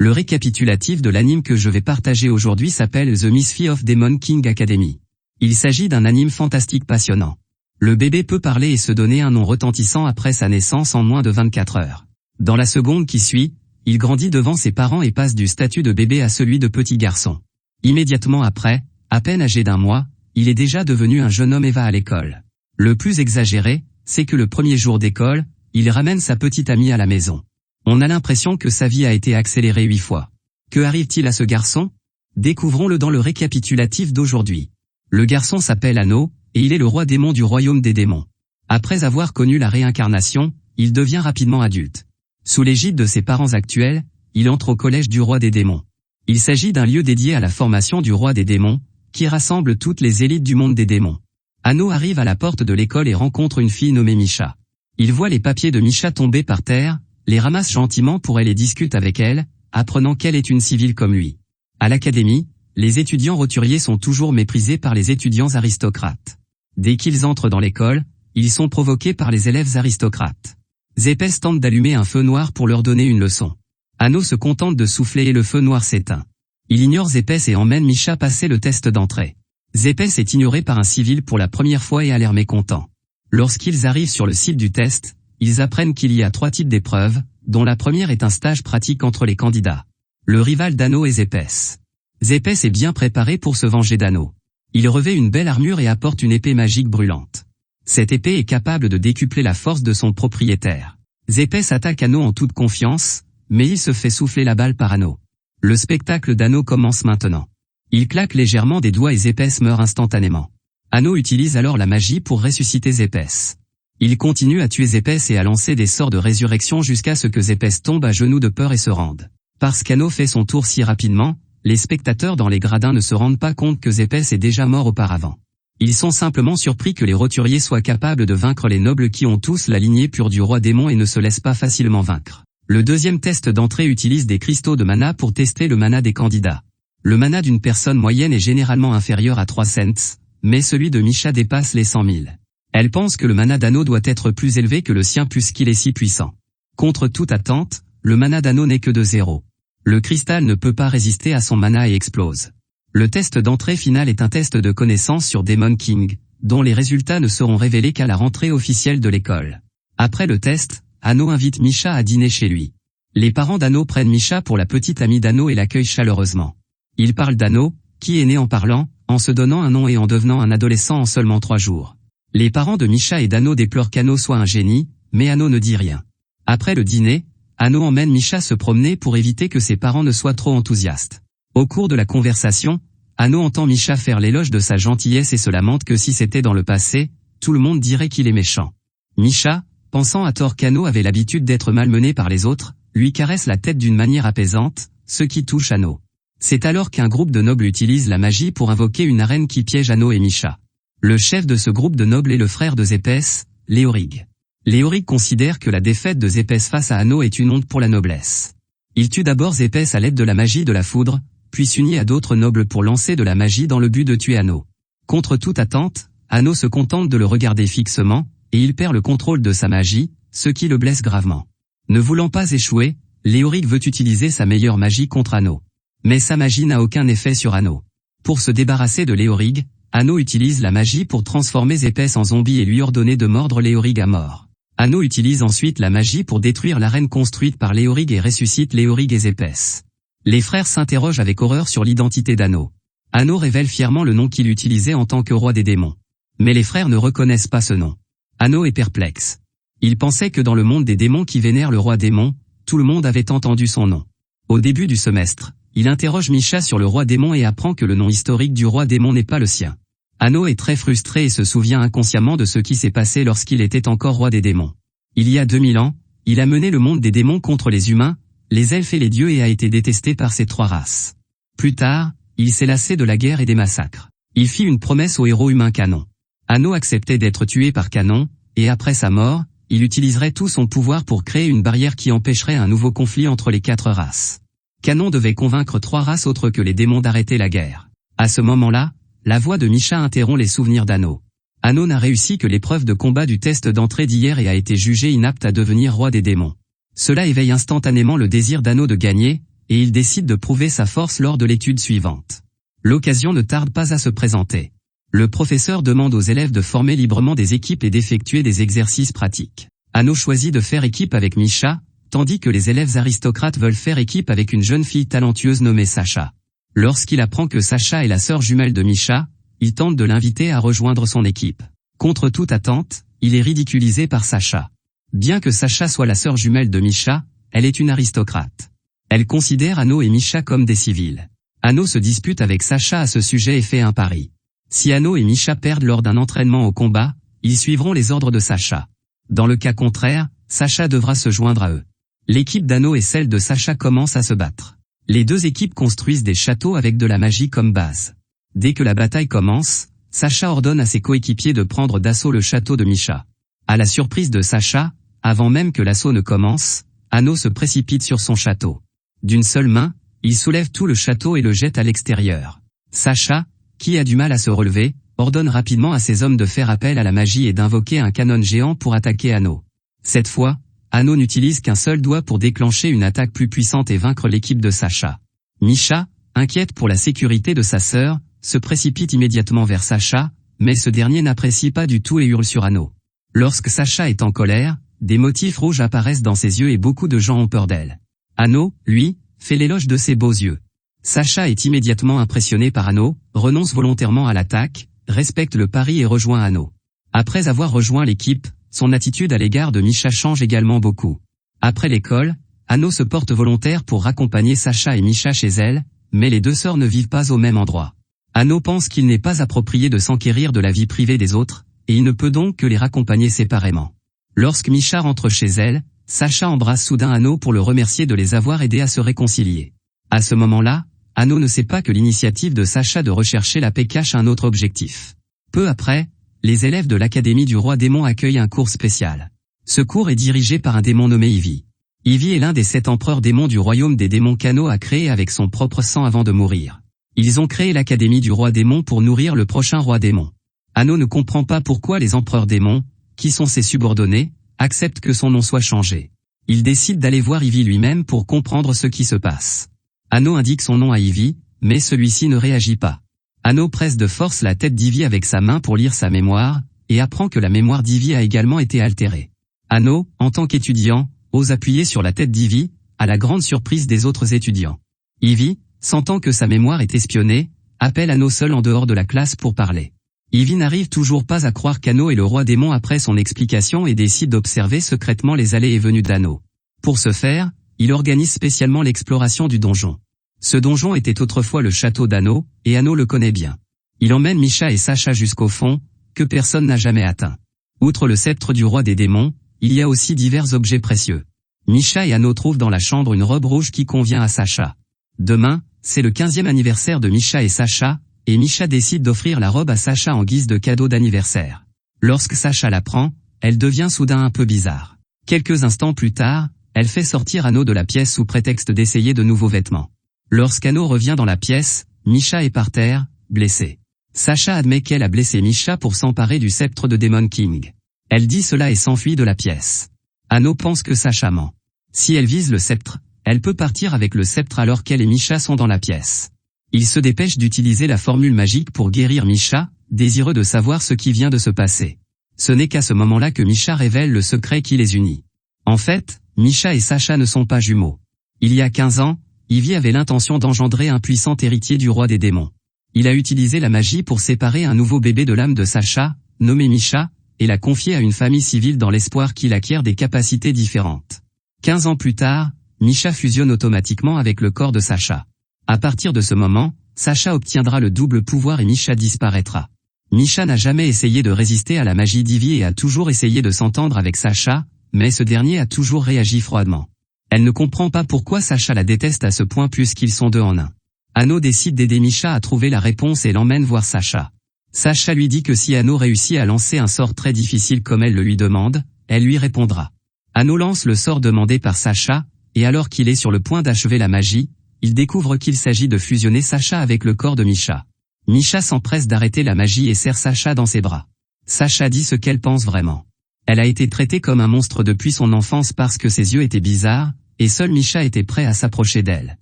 Le récapitulatif de l'anime que je vais partager aujourd'hui s'appelle The Mystery of Demon King Academy. Il s'agit d'un anime fantastique passionnant. Le bébé peut parler et se donner un nom retentissant après sa naissance en moins de 24 heures. Dans la seconde qui suit, il grandit devant ses parents et passe du statut de bébé à celui de petit garçon. Immédiatement après, à peine âgé d'1 mois, il est déjà devenu un jeune homme et va à l'école. Le plus exagéré, c'est que le premier jour d'école, il ramène sa petite amie à la maison. On a l'impression que sa vie a été accélérée 8 fois. Que arrive-t-il à ce garçon? Découvrons-le dans le récapitulatif d'aujourd'hui. Le garçon s'appelle Anno, et il est le roi démon du royaume des démons. Après avoir connu la réincarnation, il devient rapidement adulte. Sous l'égide de ses parents actuels, il entre au collège du roi des démons. Il s'agit d'un lieu dédié à la formation du roi des démons, qui rassemble toutes les élites du monde des démons. Anno arrive à la porte de l'école et rencontre une fille nommée Misha. Il voit les papiers de Misha tomber par terre, les ramasse gentiment pour elle et discute avec elle, apprenant qu'elle est une civile comme lui. À l'académie, les étudiants roturiers sont toujours méprisés par les étudiants aristocrates. Dès qu'ils entrent dans l'école, ils sont provoqués par les élèves aristocrates. Zépès tente d'allumer un feu noir pour leur donner une leçon. Anno se contente de souffler et le feu noir s'éteint. Il ignore Zépès et emmène Misha passer le test d'entrée. Zépès est ignoré par un civil pour la première fois et a l'air mécontent. Lorsqu'ils arrivent sur le site du test, ils apprennent qu'il y a 3 types d'épreuves, dont la première est un stage pratique entre les candidats. Le rival d'Anno est Zépès. Zépès est bien préparé pour se venger d'Anno. Il revêt une belle armure et apporte une épée magique brûlante. Cette épée est capable de décupler la force de son propriétaire. Zépès attaque Anno en toute confiance, mais il se fait souffler la balle par Anno. Le spectacle d'Anno commence maintenant. Il claque légèrement des doigts et Zépès meurt instantanément. Anno utilise alors la magie pour ressusciter Zépès. Il continue à tuer Zépès et à lancer des sorts de résurrection jusqu'à ce que Zépès tombe à genoux de peur et se rende. Parce qu'Anno fait son tour si rapidement, les spectateurs dans les gradins ne se rendent pas compte que Zépès est déjà mort auparavant. Ils sont simplement surpris que les roturiers soient capables de vaincre les nobles qui ont tous la lignée pure du roi démon et ne se laissent pas facilement vaincre. Le deuxième test d'entrée utilise des cristaux de mana pour tester le mana des candidats. Le mana d'une personne moyenne est généralement inférieur à 3 cents, mais celui de Misha dépasse les 100 000. Elle pense que le mana d'Anno doit être plus élevé que le sien puisqu'il est si puissant. Contre toute attente, le mana d'Anno n'est que de 0. Le cristal ne peut pas résister à son mana et explose. Le test d'entrée final est un test de connaissance sur Demon King, dont les résultats ne seront révélés qu'à la rentrée officielle de l'école. Après le test, Anno invite Misha à dîner chez lui. Les parents d'Anno prennent Misha pour la petite amie d'Anno et l'accueillent chaleureusement. Ils parlent d'Anno, qui est né en parlant, en se donnant un nom et en devenant un adolescent en seulement 3 jours. Les parents de Misha et d'Anno déplorent qu'Anno soit un génie, mais Anno ne dit rien. Après le dîner, Anno emmène Misha se promener pour éviter que ses parents ne soient trop enthousiastes. Au cours de la conversation, Anno entend Misha faire l'éloge de sa gentillesse et se lamente que si c'était dans le passé, tout le monde dirait qu'il est méchant. Misha, pensant à tort qu'Anno avait l'habitude d'être malmené par les autres, lui caresse la tête d'une manière apaisante, ce qui touche Anno. C'est alors qu'un groupe de nobles utilise la magie pour invoquer une arène qui piège Anno et Misha. Le chef de ce groupe de nobles est le frère de Zépès, Léorig. Léorig considère que la défaite de Zépès face à Anno est une honte pour la noblesse. Il tue d'abord Zépès à l'aide de la magie de la foudre, puis s'unit à d'autres nobles pour lancer de la magie dans le but de tuer Anno. Contre toute attente, Anno se contente de le regarder fixement, et il perd le contrôle de sa magie, ce qui le blesse gravement. Ne voulant pas échouer, Léorig veut utiliser sa meilleure magie contre Anno. Mais sa magie n'a aucun effet sur Anno. Pour se débarrasser de Léorig, Anno utilise la magie pour transformer Zépès en zombie et lui ordonner de mordre Léorig à mort. Anno utilise ensuite la magie pour détruire l'arène construite par Léorig et ressuscite Léorig et Zépès. Les frères s'interrogent avec horreur sur l'identité d'Anno. Anno révèle fièrement le nom qu'il utilisait en tant que roi des démons. Mais les frères ne reconnaissent pas ce nom. Anno est perplexe. Il pensait que dans le monde des démons qui vénèrent le roi démon, tout le monde avait entendu son nom. Au début du semestre, il interroge Misha sur le roi démon et apprend que le nom historique du roi démon n'est pas le sien. Anno est très frustré et se souvient inconsciemment de ce qui s'est passé lorsqu'il était encore roi des démons. Il y a 2000 ans, il a mené le monde des démons contre les humains, les elfes et les dieux et a été détesté par ces 3 races. Plus tard, il s'est lassé de la guerre et des massacres. Il fit une promesse au héros humain Canon. Anno acceptait d'être tué par Canon, et après sa mort, il utiliserait tout son pouvoir pour créer une barrière qui empêcherait un nouveau conflit entre les 4 races. Canon devait convaincre 3 races autres que les démons d'arrêter la guerre. À ce moment-là, la voix de Misha interrompt les souvenirs d'Anno. Anno n'a réussi que l'épreuve de combat du test d'entrée d'hier et a été jugé inapte à devenir roi des démons. Cela éveille instantanément le désir d'Anno de gagner, et il décide de prouver sa force lors de l'étude suivante. L'occasion ne tarde pas à se présenter. Le professeur demande aux élèves de former librement des équipes et d'effectuer des exercices pratiques. Ano choisit de faire équipe avec Misha, tandis que les élèves aristocrates veulent faire équipe avec une jeune fille talentueuse nommée Sacha. Lorsqu'il apprend que Sacha est la sœur jumelle de Misha, il tente de l'inviter à rejoindre son équipe. Contre toute attente, il est ridiculisé par Sacha. Bien que Sacha soit la sœur jumelle de Misha, elle est une aristocrate. Elle considère Ano et Misha comme des civils. Ano se dispute avec Sacha à ce sujet et fait un pari. Si Ano et Misha perdent lors d'un entraînement au combat, ils suivront les ordres de Sacha. Dans le cas contraire, Sacha devra se joindre à eux. L'équipe d'Ano et celle de Sacha commencent à se battre. Les deux équipes construisent des châteaux avec de la magie comme base. Dès que la bataille commence, Sacha ordonne à ses coéquipiers de prendre d'assaut le château de Misha. À la surprise de Sacha, avant même que l'assaut ne commence, Ano se précipite sur son château. D'une seule main, il soulève tout le château et le jette à l'extérieur. Sacha, qui a du mal à se relever, ordonne rapidement à ses hommes de faire appel à la magie et d'invoquer un canon géant pour attaquer Ano. Cette fois, Ano n'utilise qu'un seul doigt pour déclencher une attaque plus puissante et vaincre l'équipe de Sacha. Misha, inquiète pour la sécurité de sa sœur, se précipite immédiatement vers Sacha, mais ce dernier n'apprécie pas du tout et hurle sur Ano. Lorsque Sacha est en colère, des motifs rouges apparaissent dans ses yeux et beaucoup de gens ont peur d'elle. Ano, lui, fait l'éloge de ses beaux yeux. Sacha est immédiatement impressionné par Ano, renonce volontairement à l'attaque, respecte le pari et rejoint Ano. Après avoir rejoint l'équipe, son attitude à l'égard de Misha change également beaucoup. Après l'école, Ano se porte volontaire pour raccompagner Sacha et Misha chez elle, mais les deux sœurs ne vivent pas au même endroit. Ano pense qu'il n'est pas approprié de s'enquérir de la vie privée des autres, et il ne peut donc que les raccompagner séparément. Lorsque Misha rentre chez elle, Sacha embrasse soudain Ano pour le remercier de les avoir aidés à se réconcilier. À ce moment-là, Ano ne sait pas que l'initiative de Sacha de rechercher la paix cache un autre objectif. Peu après, les élèves de l'Académie du Roi Démon accueillent un cours spécial. Ce cours est dirigé par un démon nommé Ivy. Ivy est l'un des 7 empereurs démons du royaume des démons qu'Ano a créé avec son propre sang avant de mourir. Ils ont créé l'Académie du Roi Démon pour nourrir le prochain roi démon. Ano ne comprend pas pourquoi les empereurs démons, qui sont ses subordonnés, acceptent que son nom soit changé. Il décide d'aller voir Ivy lui-même pour comprendre ce qui se passe. Ano indique son nom à Ivy, mais celui-ci ne réagit pas. Ano presse de force la tête d'Ivy avec sa main pour lire sa mémoire, et apprend que la mémoire d'Ivy a également été altérée. Ano, en tant qu'étudiant, ose appuyer sur la tête d'Ivy, à la grande surprise des autres étudiants. Ivy, sentant que sa mémoire est espionnée, appelle Ano seul en dehors de la classe pour parler. Ivy n'arrive toujours pas à croire qu'Ano est le roi démon après son explication et décide d'observer secrètement les allées et venues d'Ano. Pour ce faire, il organise spécialement l'exploration du donjon. Ce donjon était autrefois le château d'Ano, et Ano le connaît bien. Il emmène Misha et Sacha jusqu'au fond, que personne n'a jamais atteint. Outre le sceptre du roi des démons, il y a aussi divers objets précieux. Misha et Ano trouvent dans la chambre une robe rouge qui convient à Sacha. Demain, c'est le 15e anniversaire de Misha et Sacha, et Misha décide d'offrir la robe à Sacha en guise de cadeau d'anniversaire. Lorsque Sacha la prend, elle devient soudain un peu bizarre. Quelques instants plus tard, elle fait sortir Ano de la pièce sous prétexte d'essayer de nouveaux vêtements. Lorsqu'Ano revient dans la pièce, Misha est par terre, blessée. Sacha admet qu'elle a blessé Misha pour s'emparer du sceptre de Demon King. Elle dit cela et s'enfuit de la pièce. Ano pense que Sacha ment. Si elle vise le sceptre, elle peut partir avec le sceptre alors qu'elle et Misha sont dans la pièce. Il se dépêche d'utiliser la formule magique pour guérir Misha, désireux de savoir ce qui vient de se passer. Ce n'est qu'à ce moment-là que Misha révèle le secret qui les unit. En fait, Misha et Sacha ne sont pas jumeaux. Il y a 15 ans, Ivy avait l'intention d'engendrer un puissant héritier du roi des démons. Il a utilisé la magie pour séparer un nouveau bébé de l'âme de Sacha, nommé Misha, et l'a confié à une famille civile dans l'espoir qu'il acquiert des capacités différentes. 15 ans plus tard, Misha fusionne automatiquement avec le corps de Sacha. À partir de ce moment, Sacha obtiendra le double pouvoir et Misha disparaîtra. Misha n'a jamais essayé de résister à la magie d'Ivy et a toujours essayé de s'entendre avec Sacha, mais ce dernier a toujours réagi froidement. Elle ne comprend pas pourquoi Sacha la déteste à ce point puisqu'ils sont deux en un. Ano décide d'aider Misha à trouver la réponse et l'emmène voir Sacha. Sacha lui dit que si Ano réussit à lancer un sort très difficile comme elle le lui demande, elle lui répondra. Ano lance le sort demandé par Sacha, et alors qu'il est sur le point d'achever la magie, il découvre qu'il s'agit de fusionner Sacha avec le corps de Misha. Misha s'empresse d'arrêter la magie et serre Sacha dans ses bras. Sacha dit ce qu'elle pense vraiment. Elle a été traitée comme un monstre depuis son enfance parce que ses yeux étaient bizarres, et seul Misha était prêt à s'approcher d'elle.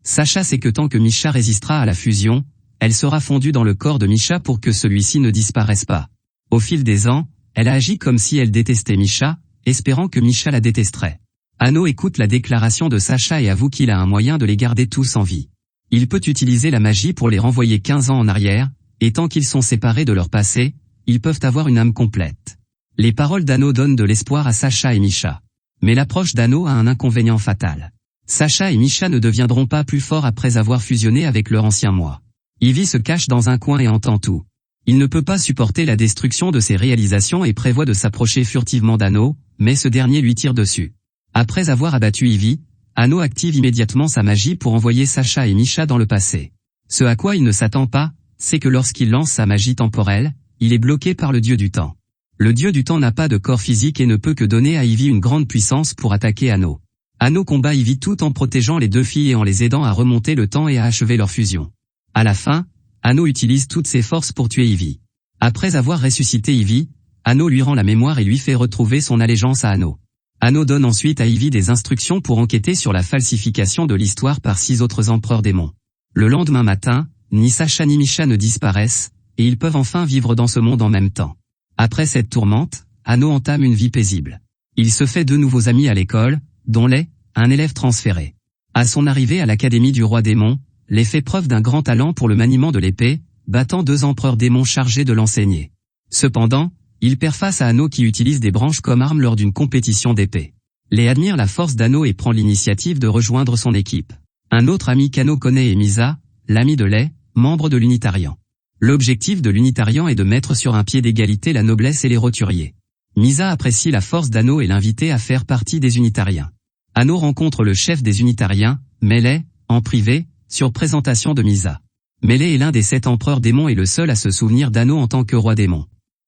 Sacha sait que tant que Misha résistera à la fusion, elle sera fondue dans le corps de Misha pour que celui-ci ne disparaisse pas. Au fil des ans, elle a agi comme si elle détestait Misha, espérant que Misha la détesterait. Anno écoute la déclaration de Sacha et avoue qu'il a un moyen de les garder tous en vie. Il peut utiliser la magie pour les renvoyer 15 ans en arrière, et tant qu'ils sont séparés de leur passé, ils peuvent avoir une âme complète. Les paroles d'Anno donnent de l'espoir à Sacha et Misha. Mais l'approche d'Anno a un inconvénient fatal. Sacha et Misha ne deviendront pas plus forts après avoir fusionné avec leur ancien moi. Ivy se cache dans un coin et entend tout. Il ne peut pas supporter la destruction de ses réalisations et prévoit de s'approcher furtivement d'Anno, mais ce dernier lui tire dessus. Après avoir abattu Ivy, Anno active immédiatement sa magie pour envoyer Sacha et Misha dans le passé. Ce à quoi il ne s'attend pas, c'est que lorsqu'il lance sa magie temporelle, il est bloqué par le dieu du temps. Le dieu du temps n'a pas de corps physique et ne peut que donner à Ivy une grande puissance pour attaquer Anno. Anno combat Ivy tout en protégeant les deux filles et en les aidant à remonter le temps et à achever leur fusion. À la fin, Anno utilise toutes ses forces pour tuer Ivy. Après avoir ressuscité Ivy, Anno lui rend la mémoire et lui fait retrouver son allégeance à Anno. Anno donne ensuite à Ivy des instructions pour enquêter sur la falsification de l'histoire par 6 autres empereurs démons. Le lendemain matin, ni Sacha ni Misha ne disparaissent, et ils peuvent enfin vivre dans ce monde en même temps. Après cette tourmente, Anno entame une vie paisible. Il se fait 2 nouveaux amis à l'école, dont Lei, un élève transféré. À son arrivée à l'académie du roi démon, Lei fait preuve d'un grand talent pour le maniement de l'épée, battant 2 empereurs démons chargés de l'enseigner. Cependant, il perd face à Anno qui utilise des branches comme arme lors d'une compétition d'épée. Lei admire la force d'Anno et prend l'initiative de rejoindre son équipe. Un autre ami qu'Anno connaît est Misa, l'ami de Lei, membre de l'Unitarian. L'objectif de l'Unitarian est de mettre sur un pied d'égalité la noblesse et les roturiers. Misa apprécie la force d'Anno et l'invite à faire partie des Unitariens. Anno rencontre le chef des Unitariens, Melee, en privé, sur présentation de Misa. Melee est l'un des 7 empereurs démons et le seul à se souvenir d'Anno en tant que roi démon.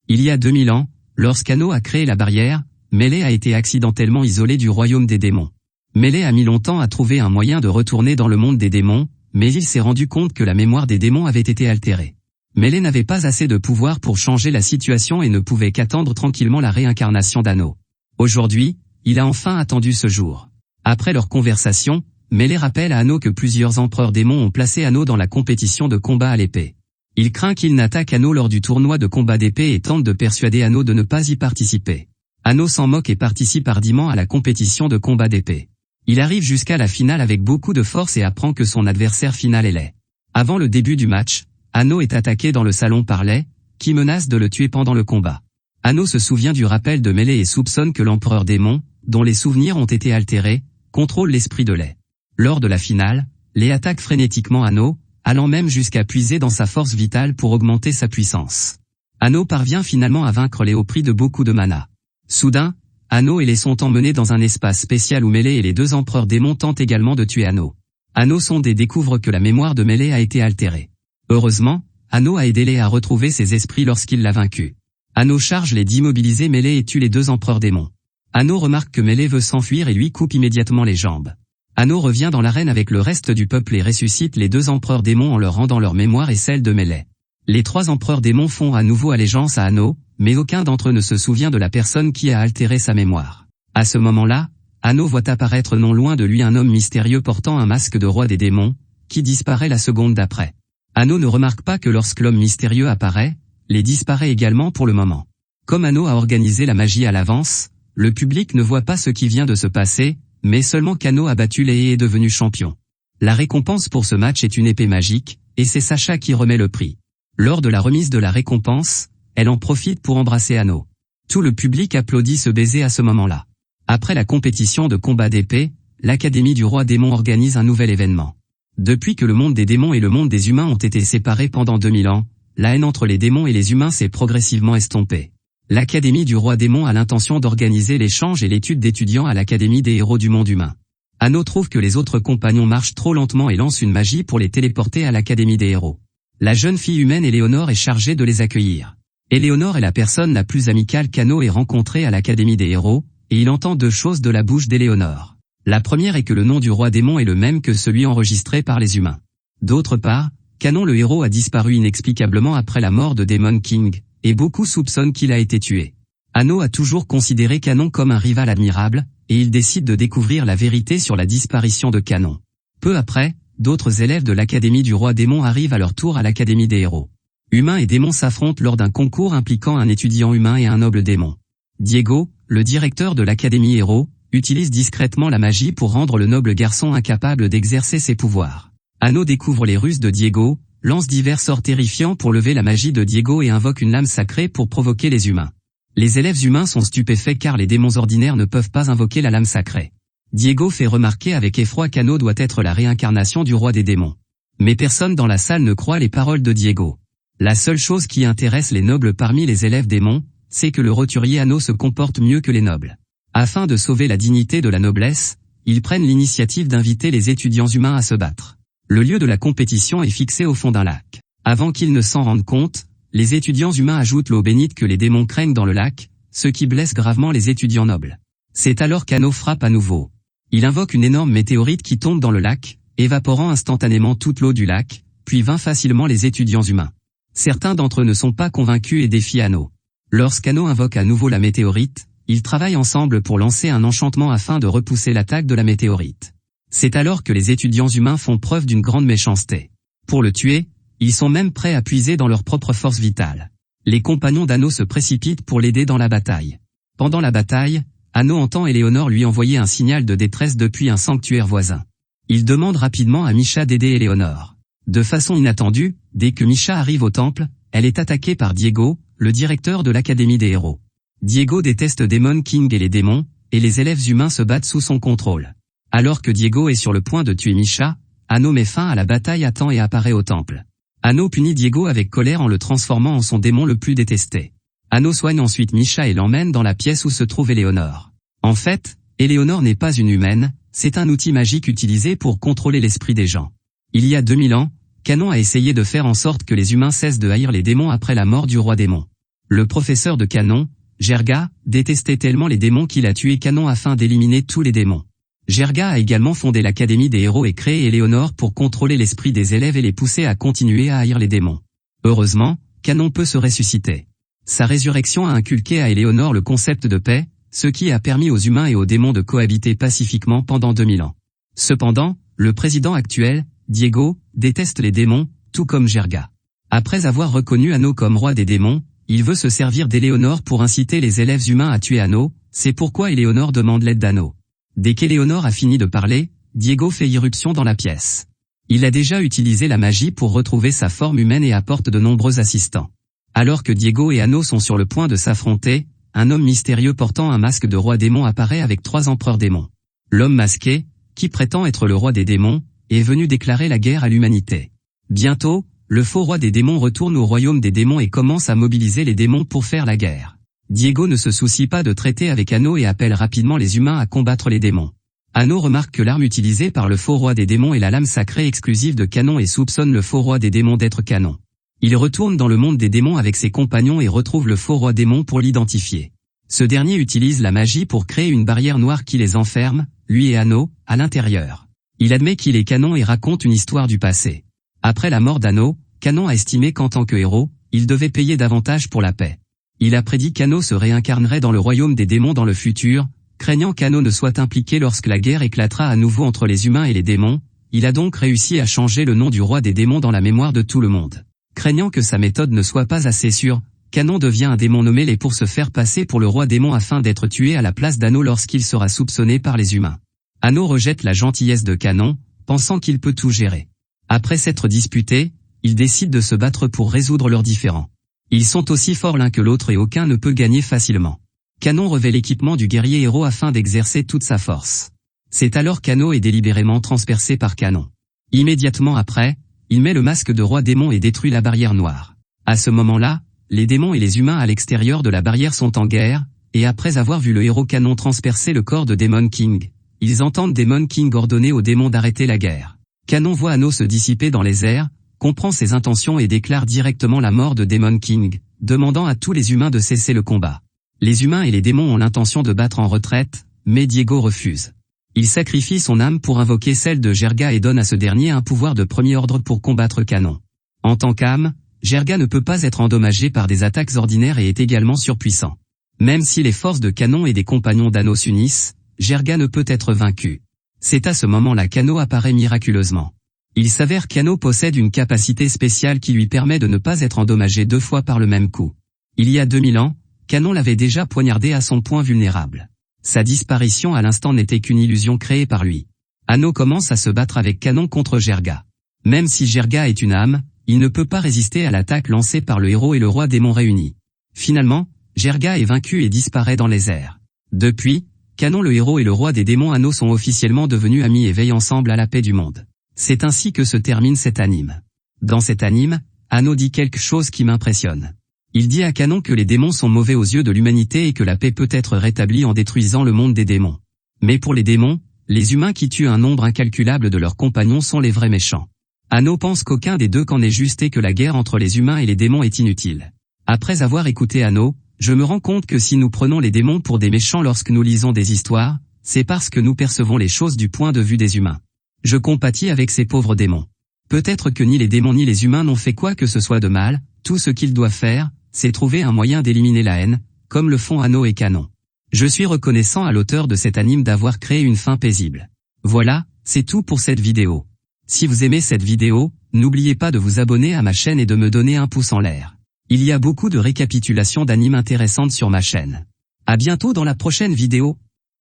Il y a 2000 ans, lorsqu'Anno a créé la barrière, Melee a été accidentellement isolé du royaume des démons. Melee a mis longtemps à trouver un moyen de retourner dans le monde des démons, mais il s'est rendu compte que la mémoire des démons avait été altérée. Melee n'avait pas assez de pouvoir pour changer la situation et ne pouvait qu'attendre tranquillement la réincarnation d'Anno. Aujourd'hui, il a enfin attendu ce jour. Après leur conversation, Melee rappelle à Anno que plusieurs empereurs démons ont placé Anno dans la compétition de combat à l'épée. Il craint qu'il n'attaque Anno lors du tournoi de combat d'épée et tente de persuader Anno de ne pas y participer. Anno s'en moque et participe hardiment à la compétition de combat d'épée. Il arrive jusqu'à la finale avec beaucoup de force et apprend que son adversaire final est Lei. Avant le début du match, Anno est attaqué dans le salon par Lei, qui menace de le tuer pendant le combat. Anno se souvient du rappel de Melee et soupçonne que l'empereur démon, dont les souvenirs ont été altérés, contrôle l'esprit de Lei. Lors de la finale, Lei attaque frénétiquement Anno, allant même jusqu'à puiser dans sa force vitale pour augmenter sa puissance. Anno parvient finalement à vaincre Lei au prix de beaucoup de mana. Soudain, Anno et Lei sont emmenés dans un espace spécial où Melee et les 2 empereurs démons tentent également de tuer Anno. Anno sonde et découvre que la mémoire de Melee a été altérée. Heureusement, Anno a aidé Lei à retrouver ses esprits lorsqu'il l'a vaincu. Anno charge Lei d'immobiliser Melee et tue les 2 empereurs démons. Anno remarque que Melee veut s'enfuir et lui coupe immédiatement les jambes. Anno revient dans l'arène avec le reste du peuple et ressuscite les 2 empereurs démons en leur rendant leur mémoire et celle de Melee. Les 3 empereurs démons font à nouveau allégeance à Anno, mais aucun d'entre eux ne se souvient de la personne qui a altéré sa mémoire. À ce moment-là, Anno voit apparaître non loin de lui un homme mystérieux portant un masque de roi des démons, qui disparaît la seconde d'après. Anno ne remarque pas que lorsque l'homme mystérieux apparaît, Lei disparaît également pour le moment. Comme Anno a organisé la magie à l'avance, le public ne voit pas ce qui vient de se passer, mais seulement qu'Anno a battu Lei et est devenu champion. La récompense pour ce match est une épée magique, et c'est Sacha qui remet le prix. Lors de la remise de la récompense, elle en profite pour embrasser Anno. Tout le public applaudit ce baiser à ce moment-là. Après la compétition de combat d'épée, l'Académie du Roi Démon organise un nouvel événement. Depuis que le monde des démons et le monde des humains ont été séparés pendant 2000 ans, la haine entre les démons et les humains s'est progressivement estompée. L'Académie du Roi Démon a l'intention d'organiser l'échange et l'étude d'étudiants à l'Académie des héros du monde humain. Anno trouve que les autres compagnons marchent trop lentement et lance une magie pour les téléporter à l'Académie des héros. La jeune fille humaine Éléonore est chargée de les accueillir. Éléonore est la personne la plus amicale qu'Anno ait rencontrée à l'Académie des héros, et il entend 2 choses de la bouche d'Éléonore. La première est que le nom du roi démon est le même que celui enregistré par les humains. D'autre part, qu'Anon le héros a disparu inexplicablement après la mort de Demon King, et beaucoup soupçonnent qu'il a été tué. Anno a toujours considéré Kanon comme un rival admirable, et il décide de découvrir la vérité sur la disparition de Kanon. Peu après, d'autres élèves de l'Académie du Roi Démon arrivent à leur tour à l'Académie des Héros. Humains et démons s'affrontent lors d'un concours impliquant un étudiant humain et un noble démon. Diego, le directeur de l'Académie Héros, utilise discrètement la magie pour rendre le noble garçon incapable d'exercer ses pouvoirs. Anno découvre les ruses de Diego, lance divers sorts terrifiants pour lever la magie de Diego et invoque une lame sacrée pour provoquer les humains. Les élèves humains sont stupéfaits car les démons ordinaires ne peuvent pas invoquer la lame sacrée. Diego fait remarquer avec effroi qu'Anno doit être la réincarnation du roi des démons. Mais personne dans la salle ne croit les paroles de Diego. La seule chose qui intéresse les nobles parmi les élèves démons, c'est que le roturier Anno se comporte mieux que les nobles. Afin de sauver la dignité de la noblesse, ils prennent l'initiative d'inviter les étudiants humains à se battre. Le lieu de la compétition est fixé au fond d'un lac. Avant qu'ils ne s'en rendent compte, les étudiants humains ajoutent l'eau bénite que les démons craignent dans le lac, ce qui blesse gravement les étudiants nobles. C'est alors qu'Anno frappe à nouveau. Il invoque une énorme météorite qui tombe dans le lac, évaporant instantanément toute l'eau du lac, puis vainc facilement les étudiants humains. Certains d'entre eux ne sont pas convaincus et défient Anno. Lorsqu'Anno invoque à nouveau la météorite, ils travaillent ensemble pour lancer un enchantement afin de repousser l'attaque de la météorite. C'est alors que les étudiants humains font preuve d'une grande méchanceté. Pour le tuer, ils sont même prêts à puiser dans leur propre force vitale. Les compagnons d'Anno se précipitent pour l'aider dans la bataille. Pendant la bataille, Anno entend Éléonore lui envoyer un signal de détresse depuis un sanctuaire voisin. Il demande rapidement à Misha d'aider Éléonore. De façon inattendue, dès que Misha arrive au temple, elle est attaquée par Diego, le directeur de l'Académie des Héros. Diego déteste Demon King et les démons, et les élèves humains se battent sous son contrôle. Alors que Diego est sur le point de tuer Misha, Anno met fin à la bataille à temps et apparaît au temple. Anno punit Diego avec colère en le transformant en son démon le plus détesté. Anno soigne ensuite Misha et l'emmène dans la pièce où se trouve Éléonore. En fait, Éléonore n'est pas une humaine, c'est un outil magique utilisé pour contrôler l'esprit des gens. Il y a 2000 ans, Canon a essayé de faire en sorte que les humains cessent de haïr les démons après la mort du roi démon. Le professeur de Canon, Jerga, détestait tellement les démons qu'il a tué Canon afin d'éliminer tous les démons. Jerga a également fondé l'Académie des Héros et créé Éléonore pour contrôler l'esprit des élèves et les pousser à continuer à haïr les démons. Heureusement, Canon peut se ressusciter. Sa résurrection a inculqué à Éléonore le concept de paix, ce qui a permis aux humains et aux démons de cohabiter pacifiquement pendant 2000 ans. Cependant, le président actuel, Diego, déteste les démons, tout comme Jerga. Après avoir reconnu Anno comme roi des démons, il veut se servir d'Éléonore pour inciter les élèves humains à tuer Anno, c'est pourquoi Éléonore demande l'aide d'Anno. Dès qu'Éléonore a fini de parler, Diego fait irruption dans la pièce. Il a déjà utilisé la magie pour retrouver sa forme humaine et apporte de nombreux assistants. Alors que Diego et Anno sont sur le point de s'affronter, un homme mystérieux portant un masque de roi démon apparaît avec 3 empereurs démons. L'homme masqué, qui prétend être le roi des démons, est venu déclarer la guerre à l'humanité. Bientôt, le faux roi des démons retourne au royaume des démons et commence à mobiliser les démons pour faire la guerre. Diego ne se soucie pas de traiter avec Anno et appelle rapidement les humains à combattre les démons. Anno remarque que l'arme utilisée par le faux roi des démons est la lame sacrée exclusive de Canon et soupçonne le faux roi des démons d'être Canon. Il retourne dans le monde des démons avec ses compagnons et retrouve le faux roi démon pour l'identifier. Ce dernier utilise la magie pour créer une barrière noire qui les enferme, lui et Anno, à l'intérieur. Il admet qu'il est Canon et raconte une histoire du passé. Après la mort d'Anno, Canon a estimé qu'en tant que héros, il devait payer davantage pour la paix. Il a prédit qu'Anno se réincarnerait dans le royaume des démons dans le futur, craignant qu'Anno ne soit impliqué lorsque la guerre éclatera à nouveau entre les humains et les démons. Il a donc réussi à changer le nom du roi des démons dans la mémoire de tout le monde. Craignant que sa méthode ne soit pas assez sûre, Canon devient un démon nommé Lé pour se faire passer pour le roi démon afin d'être tué à la place d'Anno lorsqu'il sera soupçonné par les humains. Anno rejette la gentillesse de Canon, pensant qu'il peut tout gérer. Après s'être disputé, ils décident de se battre pour résoudre leurs différends. Ils sont aussi forts l'un que l'autre et aucun ne peut gagner facilement. Canon revêt l'équipement du guerrier héros afin d'exercer toute sa force. C'est alors qu'Anno est délibérément transpercé par Canon. Immédiatement après, il met le masque de roi démon et détruit la barrière noire. À ce moment-là, les démons et les humains à l'extérieur de la barrière sont en guerre, et après avoir vu le héros Canon transpercer le corps de Demon King, ils entendent Demon King ordonner aux démons d'arrêter la guerre. Canon voit Anno se dissiper dans les airs, comprend ses intentions et déclare directement la mort de Demon King, demandant à tous les humains de cesser le combat. Les humains et les démons ont l'intention de battre en retraite, mais Diego refuse. Il sacrifie son âme pour invoquer celle de Jerga et donne à ce dernier un pouvoir de premier ordre pour combattre Canon. En tant qu'âme, Jerga ne peut pas être endommagé par des attaques ordinaires et est également surpuissant. Même si les forces de Canon et des compagnons d'Anno s'unissent, Jerga ne peut être vaincu. C'est à ce moment-là qu'Anno apparaît miraculeusement. Il s'avère qu'Ano possède une capacité spéciale qui lui permet de ne pas être endommagé 2 fois par le même coup. Il y a 2000 ans, Kanon l'avait déjà poignardé à son point vulnérable. Sa disparition à l'instant n'était qu'une illusion créée par lui. Ano commence à se battre avec Kanon contre Jerga. Même si Jerga est une âme, il ne peut pas résister à l'attaque lancée par le héros et le roi démon réunis. Finalement, Jerga est vaincu et disparaît dans les airs. Depuis, Kanon le héros et le roi des démons Ano sont officiellement devenus amis et veillent ensemble à la paix du monde. C'est ainsi que se termine cet anime. Dans cet anime, Ano dit quelque chose qui m'impressionne. Il dit à Kanon que les démons sont mauvais aux yeux de l'humanité et que la paix peut être rétablie en détruisant le monde des démons. Mais pour les démons, les humains qui tuent un nombre incalculable de leurs compagnons sont les vrais méchants. Ano pense qu'aucun des deux camps n'est juste et que la guerre entre les humains et les démons est inutile. Après avoir écouté Ano, je me rends compte que si nous prenons les démons pour des méchants lorsque nous lisons des histoires, c'est parce que nous percevons les choses du point de vue des humains. Je compatis avec ces pauvres démons. Peut-être que ni les démons ni les humains n'ont fait quoi que ce soit de mal, tout ce qu'ils doivent faire, c'est trouver un moyen d'éliminer la haine, comme le font Ano et Kanon. Je suis reconnaissant à l'auteur de cet anime d'avoir créé une fin paisible. Voilà, c'est tout pour cette vidéo. Si vous aimez cette vidéo, n'oubliez pas de vous abonner à ma chaîne et de me donner un pouce en l'air. Il y a beaucoup de récapitulations d'animes intéressantes sur ma chaîne. À bientôt dans la prochaine vidéo.